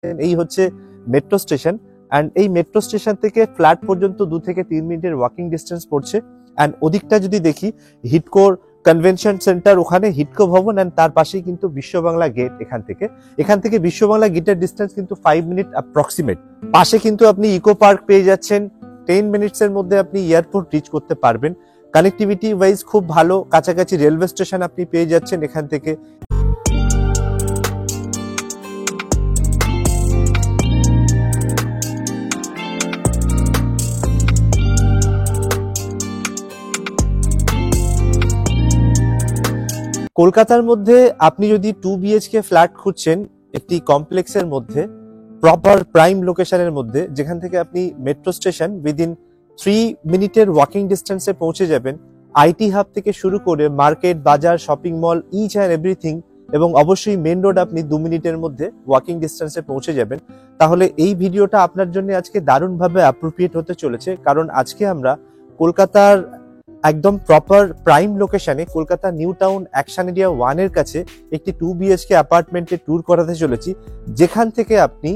এই হচ্ছে metro station and এই মেট্রো স্টেশন থেকে ফ্ল্যাট পর্যন্ত 2 থেকে 3 মিনিটের ওয়াকিং ডিস্টেন্স পড়ছে। অ্যান্ড ওদিকটা যদি দেখি হিডকোর কনভেনশন সেন্টার, ওখানে হিডকো ভবন অ্যান্ড তার পাশেই কিন্তু বিশ্ব বাংলা গেট। এখান থেকে বিশ্ব বাংলা গেটের ডিস্টেন্স কিন্তু 5 মিনিট অ্যাপ্রক্সিমেট। পাশে কিন্তু আপনি ইকো পার্ক পেয়ে যাচ্ছেন। 10 মিনিটস এর মধ্যে আপনি এয়ারপোর্ট রিচ করতে পারবেন। কানেক্টিভিটি ওয়াইজ খুব ভালো, কাছাকাছি রেলওয়ে স্টেশন আপনি পেয়ে যাচ্ছেন এখান থেকে। কলকাতার মধ্যে আপনি যদি 2 BHK ফ্ল্যাট খুঁজছেন একটি কমপ্লেক্সের মধ্যে, প্রপার প্রাইম লোকেশনের মধ্যে, যেখান থেকে আপনি মেট্রো স্টেশন উইদিন 3 মিনিটের ওয়াকিং ডিস্টেন্সে পৌঁছে যাবেন, আইটি হাব থেকে শুরু করে মার্কেট, বাজার, shopping mall, each and everything, এবং অবশ্যই মেন রোড আপনি 2 মিনিটের মধ্যে ওয়াকিং ডিস্টেন্সে পৌঁছে যাবেন, তাহলে এই ভিডিওটা আপনার জন্য আজকে দারুণভাবে অ্যাপ্রোপ্রিয়েট হতে চলেছে। কারণ আজকে আমরা কলকাতার একদম প্রপার প্রাইম লোকেশনে, Kolkata new town action area 1 এর কাছে একটি 2 BHK অ্যাপার্টমেন্টের ট্যুর করাতে চলেছি, যেখান থেকে আপনি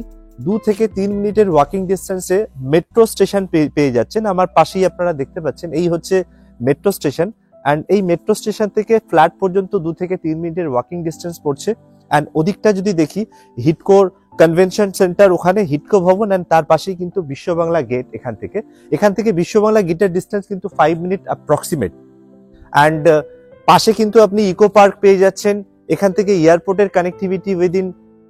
2 থেকে 3 মিনিটের ওয়াকিং ডিস্টেন্সে মেট্রো স্টেশন পেয়ে যাচ্ছেন। আমার পাশেই আপনারা দেখতে পাচ্ছেন এই হচ্ছে মেট্রো স্টেশন অ্যান্ড এই মেট্রো স্টেশন থেকে ফ্ল্যাট পর্যন্ত 2 থেকে 3 মিনিটের ওয়াকিং ডিস্টেন্স পড়ছে। অ্যান্ড ওদিকটা যদি দেখি হিডকোর কনভেনশন সেন্টার, ওখানে হিডকো ভবন অ্যান্ড তার পাশেই কিন্তু বিশ্ব বাংলা গেট। এখান থেকে বিশ্ব বাংলা গেটের ডিস্টেন্স কিন্তু 5 মিনিট অ্যাপ্রক্সিমেট। অ্যান্ড পাশে কিন্তু আপনি ইকো পার্ক পেয়ে যাচ্ছেন। এখান থেকে এয়ারপোর্টের connectivity within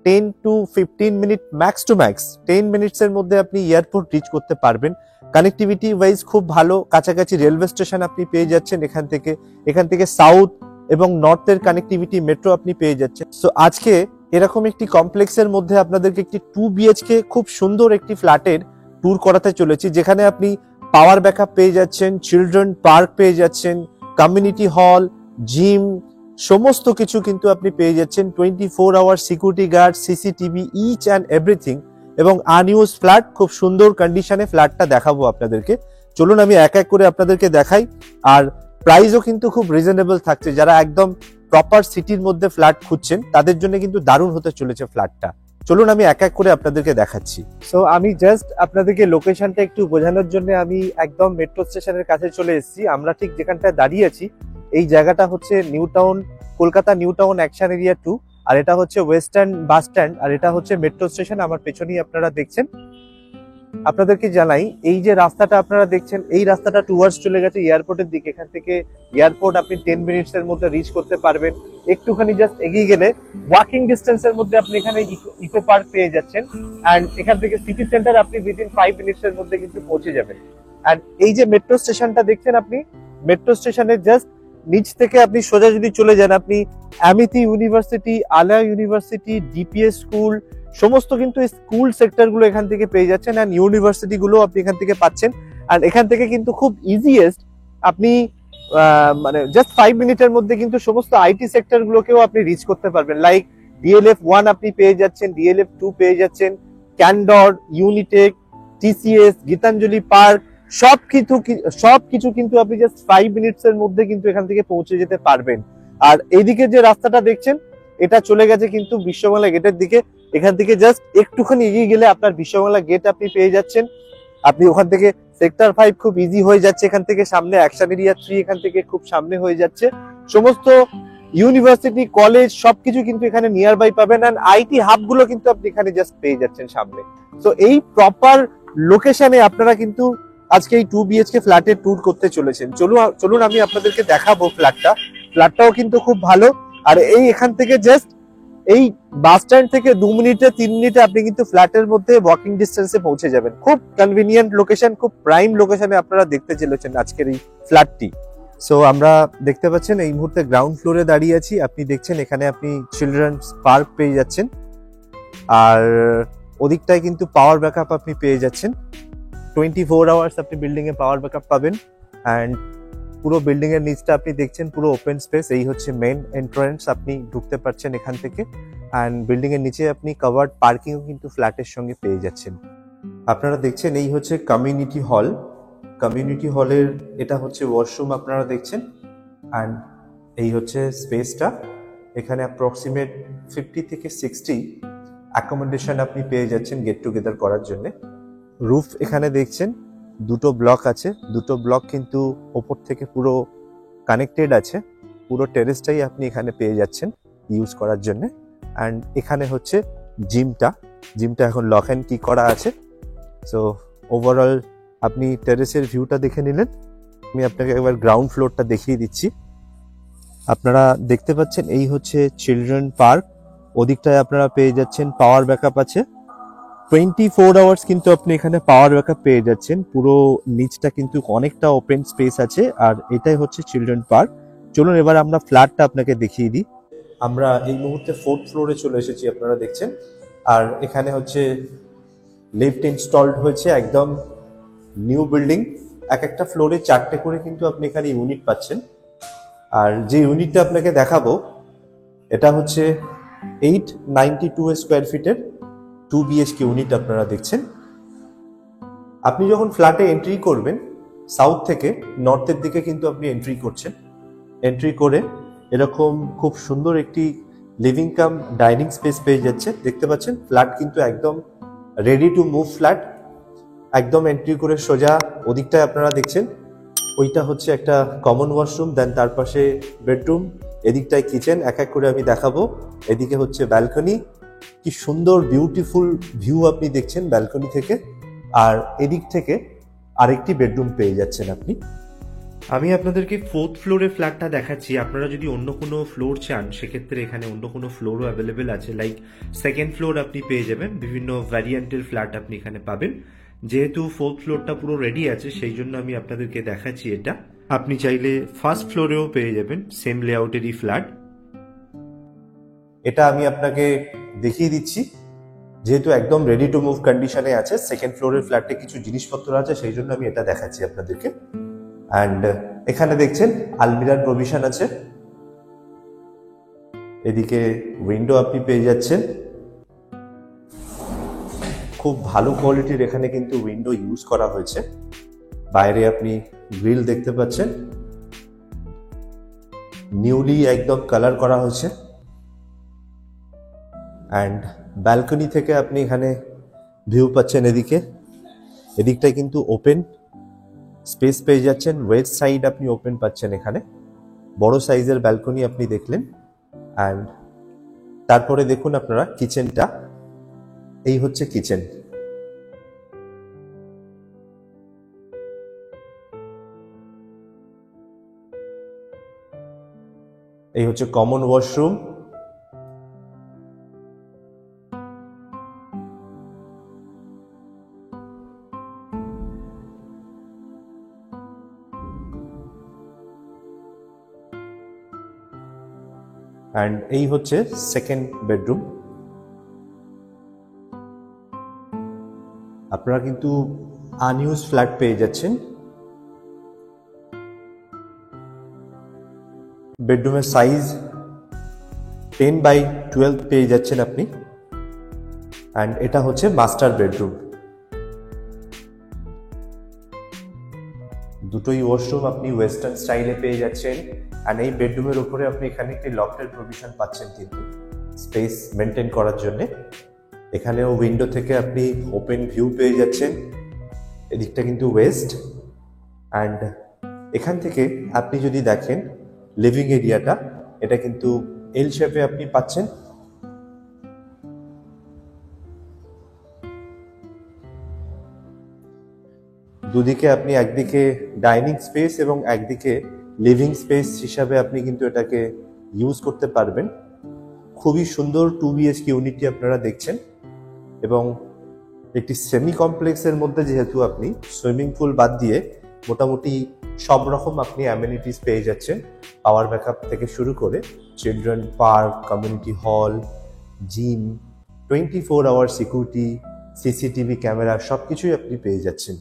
10 to 15 minute, max to max 10 minutes এর মধ্যে আপনি এয়ারপোর্ট রিচ করতে পারবেন। কানেক্টিভিটি ওয়াইজ খুব ভালো, কাছাকাছি রেলওয়ে স্টেশন আপনি পেয়ে যাচ্ছেন এখান থেকে সাউথ এবং নর্থের কানেক্টিভিটি মেট্রো আপনি পেয়ে যাচ্ছেন। সো আজকে এরকম একটি কমপ্লেক্সের মধ্যে আপনাদেরকে একটি 2 BHK খুব সুন্দর একটি ফ্ল্যাটের ট্যুর করাতে চলেছি, যেখানে আপনি পাওয়ার ব্যাকআপ পেয়ে যাচ্ছেন, চিলড্রেন পার্ক পেয়ে যাচ্ছেন, কমিউনিটি হল, জিম, সমস্ত কিছু কিন্তু আপনি পেয়ে যাচ্ছেন। 24 hour security guard, CCTV, each and everything, এবং আনইউজ ফ্ল্যাট। খুব সুন্দর কন্ডিশনে ফ্ল্যাটটা দেখাবো আপনাদেরকে। চলুন আমি এক এক করে আপনাদেরকে দেখাই। আর প্রাইসও কিন্তু খুব রিজনেবল থাকছে। যারা একদম প্রপার সিটির মধ্যে ফ্ল্যাট খুঁজছেন তাদের জন্য কিন্তু দারুণ হতে চলেছে ফ্ল্যাটটা। চলুন আমি এক এক করে আপনাদেরকে দেখাচ্ছি। সো আমি জাস্ট আপনাদেরকে লোকেশনটা একটু বোঝানোর জন্য আমি একদম মেট্রো স্টেশনের কাছে চলে এসেছি। আমরা ঠিক যেখানটায় দাঁড়িয়ে আছি এই জায়গাটা হচ্ছে new town, Kolkata new town action area 2, আর এটা হচ্ছে ওয়েস্টার্ন বাস স্ট্যান্ড, আর এটা হচ্ছে মেট্রো স্টেশন। আমার পেছনেই আপনারা দেখছেন। আপনাদেরকে জানাই, এই যে রাস্তাটা আপনারা দেখছেন, এই রাস্তাটা টুয়ার্ডস চলে গেছে এয়ারপোর্টের দিকে। এখান থেকে এয়ারপোর্ট আপনি 10 মিনিটস এর মধ্যে রিচ করতে পারবেন। একটুখানি জাস্ট এগিয়ে গেলে ওয়াকিং ডিস্টেন্সের মধ্যে আপনি এখানে ইকো পার্ক পেয়ে যাচ্ছেন। অ্যান্ড এখান থেকে সিটি সেন্টার আপনি উইদিন 5 মিনিটস এর মধ্যে কিন্তু পৌঁছে যাবেন। অ্যান্ড এই যে মেট্রো স্টেশনটা দেখছেন, আপনি মেট্রো স্টেশনের জাস্ট নিচ থেকে আপনি সোজা যদি চলে যান, আপনি Amity university, Aliah university, DPS school, সমস্ত কিন্তু স্কুল সেক্টর গুলো এখান থেকে পেয়ে যাচ্ছেন। অ্যান্ড ইউনিভার্সিটি গুলো আপনি এখান থেকে পাচ্ছেন। আর এখান থেকে কিন্তু খুব ইজিয়েস্ট আপনি মানে জাস্ট 5 মিনিটের মধ্যে কিন্তু সমস্ত আইটি সেক্টর গুলোকেও আপনি রিচ করতে পারবেন। লাইক DLF 1 আপনি পেয়ে যাচ্ছেন, DLF 2 পেয়ে যাচ্ছেন, Candor, Unitech, TCS, Gitanjali park, সবকিছু কিন্তু আপনি জাস্ট 5 মিনিটস এর মধ্যে কিন্তু এখান থেকে পৌঁছে যেতে পারবেন। আর এইদিকে যে রাস্তাটা দেখছেন এটা চলে গেছে কিন্তু বিশ্ববাংলা গেটের দিকে। এখান থেকে জাস্ট একটুখানি এগিয়ে গেলে আপনার বিশ্ববাংলা গেট আপনি পেয়ে যাচ্ছেন। আপনি ওখান থেকে সেক্টর 5 খুব ইজি হয়ে যাচ্ছে, এখান থেকে সামনে অ্যাকশন এরিয়া 3 এখান থেকে খুব সামনে হয়ে যাচ্ছে। সমস্ত ইউনিভার্সিটি, কলেজ সবকিছু কিন্তু এখানে নিয়ার বাই পাবেন। আর আইটি হাব গুলো কিন্তু আপনি এখানে জাস্ট পেয়ে যাচ্ছেন সামনে। তো এই প্রপার লোকেশনে আপনারা কিন্তু আজকে এই 2 BHK ফ্ল্যাটের ট্যুর করতে চলেছেন। চলুন আমি আপনাদেরকে দেখাবো ফ্ল্যাটটাও কিন্তু খুব ভালো। আর এই এখান থেকে জাস্ট এই বাস স্ট্যান্ড থেকে 2 মিনিটে 3 মিনিটে আপনি কিন্তু ফ্ল্যাটের মধ্যে ওয়াকিং ডিস্টেন্সে পৌঁছে যাবেন। খুব কনভিনিয়েন্ট লোকেশন, খুব প্রাইম লোকেশনে আপনারা দেখতে চলেছেন আজকের এই ফ্ল্যাটটি। সো আমরা দেখতে পাচ্ছেন এই মুহূর্তে গ্রাউন্ড ফ্লোরে দাঁড়িয়ে আছি। আপনি দেখছেন এখানে আপনি চিলড্রেন্স পার্ক পেয়ে যাচ্ছেন, আর ওদিকটায় কিন্তু পাওয়ার ব্যাকআপ আপনি পেয়ে যাচ্ছেন। 24 আওয়ার্স আপনি বিল্ডিং এ পাওয়ার ব্যাকআপ পাবেন। অ্যান্ড পুরো বিল্ডিং এর নিচটা আপনি দেখছেন পুরো ওপেন স্পেস। এই হচ্ছে মেন এন্ট্রান্স, আপনি ঢুকতে পারছেন এখান থেকে। অ্যান্ড বিল্ডিং এর নিচে আপনি কভার্ড পার্কিংও কিন্তু ফ্ল্যাটের সঙ্গে পেয়ে যাচ্ছেন। আপনারা দেখছেন এই হচ্ছে কমিউনিটি হল। কমিউনিটি হলের এটা হচ্ছে ওয়াশরুম আপনারা দেখছেন। অ্যান্ড এই হচ্ছে স্পেসটা। এখানে অ্যাপ্রক্সিমেট 50 থেকে 60 অ্যাকোমোডেশন আপনি পেয়ে যাচ্ছেন গেট টুগেদার করার জন্য। রুফ এখানে দেখছেন দুটো ব্লক আছে, দুটো ব্লক কিন্তু ওপর থেকে পুরো কানেক্টেড আছে, পুরো টেরেসটাই আপনি এখানে পেয়ে যাচ্ছেন ইউজ করার জন্য। অ্যান্ড এখানে হচ্ছে জিমটা এখন লক অ্যান্ড কি করা আছে। সো ওভারঅল আপনি টেরেসের ভিউটা দেখে নিলেন। আমি আপনাকে একবার গ্রাউন্ড ফ্লোরটা দেখিয়ে দিচ্ছি। আপনারা দেখতে পাচ্ছেন এই হচ্ছে চিলড্রেন পার্ক, ওদিকটায় আপনারা পেয়ে যাচ্ছেন পাওয়ার ব্যাকআপ আছে 24 আওয়ার্স, কিন্তু আপনি এখানে পাওয়ার ব্যাকআপ পেয়ে যাচ্ছেন। পুরো নিচটা কিন্তু অনেকটা ওপেন স্পেস আছে, আর এটাই হচ্ছে চিলড্রেন পার্ক। চলুন এবার আমরা ফ্ল্যাটটা আপনাকে দেখিয়ে দিই। আমরা এই মুহূর্তে 4th ফ্লোরে চলে এসেছি, আপনারা দেখছেন। আর এখানে হচ্ছে লিফট ইনস্টলড হয়েছে, একদম নিউ বিল্ডিং। এক একটা ফ্লোরে 4টে করে কিন্তু আপনি এখানে ইউনিট পাচ্ছেন। আর যে ইউনিটটা আপনাকে দেখাবো এটা হচ্ছে 892 স্কোয়ার ফিটের 2 BHK ইউনিট আপনারা দেখছেন। আপনি যখন ফ্ল্যাটে এন্ট্রি করবেন সাউথ থেকে নর্থের দিকে কিন্তু আপনি এন্ট্রি করছেন। এন্ট্রি করে এরকম খুব সুন্দর একটি লিভিং কাম ডাইনিং স্পেস পেয়ে যাচ্ছে। দেখতে পাচ্ছেন ফ্ল্যাট কিন্তু একদম রেডি টু মুভ ফ্ল্যাট। একদম এন্ট্রি করে সোজা ওদিকটায় আপনারা দেখছেন ওইটা হচ্ছে একটা কমন ওয়াশরুম, দেন তার পাশে বেডরুম, এদিকটায় কিচেন। এক এক করে আমি দেখাবো। এদিকে হচ্ছে ব্যালকনি, কি সুন্দর বিউটিফুল ভিউ আপনি দেখছেন ব্যালকনি থেকে। আর এদিক থেকে আরেকটি বেডরুম পেয়ে যাচ্ছেন আপনি। আমি আপনাদেরকে 4th ফ্লোরে ফ্ল্যাটটা দেখাচ্ছি। আপনারা যদি অন্য কোনো ফ্লোর চান সেক্ষেত্রে এখানে অন্য কোনো ফ্লোরও অ্যাভেলেবেল আছে, লাইক 2nd ফ্লোর আপনি পেয়ে যাবেন। বিভিন্ন ভ্যারিয়েন্টের ফ্ল্যাট আপনি এখানে পাবেন। যেহেতু 4th ফ্লোরটা পুরো রেডি আছে সেই জন্য আমি আপনাদেরকে দেখাচ্ছি এটা। আপনি চাইলে 1st ফ্লোরেও পেয়ে যাবেন সেম লেআউটেরই ফ্ল্যাট। এটা আমি আপনাকে দেখিয়ে দিচ্ছি, যেহেতু একদম রেডি টু মুভ কন্ডিশনে আছে। 2nd ফ্লোরের ফ্ল্যাটে কিছু জিনিসপত্র আছে, সেই জন্য আমি এটা দেখাচ্ছি আপনাদেরকে। অ্যান্ড এখানে দেখছেন আলমিরার প্রভিশন আছে। এদিকে উইন্ডো আপনি পেয়ে যাচ্ছেন, খুব ভালো কোয়ালিটির এখানে কিন্তু উইন্ডো ইউজ করা হয়েছে। বাইরে আপনি গ্রিল দেখতে পাচ্ছেন, নিউলি একদম কালার করা হয়েছে। অ্যান্ড ব্যালকনি থেকে আপনি এখানে ভিউ পাচ্ছেন। এদিকটায় কিন্তু ওপেন স্পেস পেয়ে যাচ্ছেন। ওয়েস্ট সাইড আপনি ওপেন পাচ্ছেন, এখানে বড় সাইজের ব্যালকনি আপনি দেখলেন। অ্যান্ড তারপরে দেখুন আপনারা কিচেনটা, এই হচ্ছে কিচেন। এই হচ্ছে কমন ওয়াশরুম। অ্যান্ড এই হচ্ছে 2nd বেডরুম। আপনারা কিন্তু আনইউজ ফ্ল্যাট পেয়ে যাচ্ছেন। বেডরুমের সাইজ 10x12 পেয়ে যাচ্ছেন আপনি। অ্যান্ড এটা হচ্ছে মাস্টার বেডরুম। দুটোই ওয়াশরুম আপনি ওয়েস্টার্ন স্টাইলে পেয়ে যাচ্ছেন। আর এই বেডরুমের উপরে আপনি এখানে একটি লফটের প্রভিশন পাচ্ছেন, কিন্তু স্পেস মেনটেন করার জন্য। এখানেও উইন্ডো থেকে আপনি ওপেন ভিউ পেয়ে যাচ্ছেন। এদিকটা কিন্তু ওয়েস্ট। অ্যান্ড এখান থেকে আপনি যদি দেখেন লিভিং এরিয়াটা, এটা কিন্তু এল শেপে আপনি পাচ্ছেন। দুদিকে আপনি একদিকে ডাইনিং স্পেস এবং একদিকে লিভিং স্পেস হিসাবে আপনি কিন্তু এটাকে ইউজ করতে পারবেন। খুবই সুন্দর 2 BHK ইউনিটটি আপনারা দেখছেন। এবং একটি সেমি কমপ্লেক্সের মধ্যে যেহেতু আপনি সুইমিং পুল বাদ দিয়ে মোটামুটি সব রকম আপনি অ্যামেনিটিস পেয়ে যাচ্ছেন। পাওয়ার ব্যাকআপ থেকে শুরু করে children park, community hall, gym, 24 hour security, CCTV camera, সবকিছুই আপনি পেয়ে যাচ্ছেন।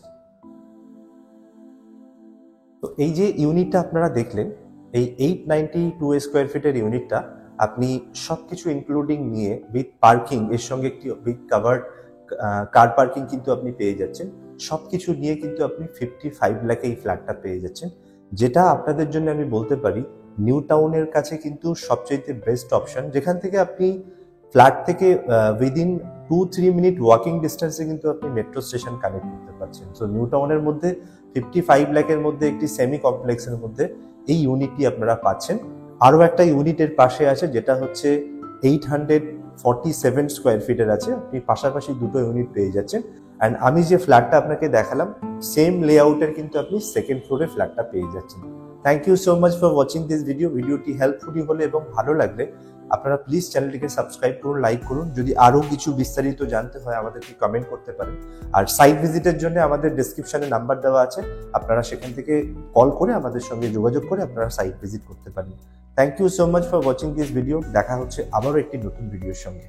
তো এই যে ইউনিটটা আপনারা দেখলেন, এই 892 স্কোয়ার ফিটের ইউনিটটা আপনি সবকিছু ইনক্লুডিং নিয়ে উইথ পার্কিং, এর সঙ্গে একটি উইথ কাভার্ড কার পার্কিং কিন্তু আপনি পেয়ে যাচ্ছেন। সবকিছু নিয়ে কিন্তু আপনি 55 লাখে এই ফ্ল্যাটটা পেয়ে যাচ্ছেন, যেটা আপনাদের জন্য আমি বলতে পারি নিউ টাউনের কাছে কিন্তু সবচেয়ে বেস্ট অপশন, যেখান থেকে আপনি ফ্ল্যাট থেকে উইদিন 2-3 মিনিট ওয়াকিং ডিস্টেন্সে কিন্তু আপনি মেট্রো স্টেশন কানেক্ট করতে পারছেন। সো নিউ টাউনের মধ্যে 55 লাখের মধ্যে একটি সেমি কমপ্লেক্সের মধ্যে এই ইউনিটটি আপনারা পাচ্ছেন। আরও একটা ইউনিটের পাশে আছে যেটা হচ্ছে 847 স্কোয়ার ফিটের আছে, আপনি পাশাপাশি দুটো ইউনিট পেয়ে যাচ্ছেন। অ্যান্ড আমি যে ফ্ল্যাটটা আপনাকে দেখালাম সেম লেআউটের কিন্তু আপনি সেকেন্ড ফ্লোরে ফ্ল্যাটটা পেয়ে যাচ্ছেন। Thank you so much for watching this video. ভিডিওটি হেল্পফুলি হলে এবং ভালো লাগলে আপনারা প্লিজ চ্যানেলটিকে সাবস্ক্রাইব করুন, লাইক করুন। যদি আরও কিছু বিস্তারিত জানতে হয় আমাদেরকে কমেন্ট করতে পারেন। আর সাইট ভিজিটের জন্য আমাদের ডেসক্রিপশনে নাম্বার দেওয়া আছে, আপনারা সেখান থেকে কল করে আমাদের সঙ্গে যোগাযোগ করে আপনারা সাইট ভিজিট করতে পারেন। Thank you so much for watching this video. দেখা হচ্ছে আবারও একটি নতুন ভিডিওর সঙ্গে।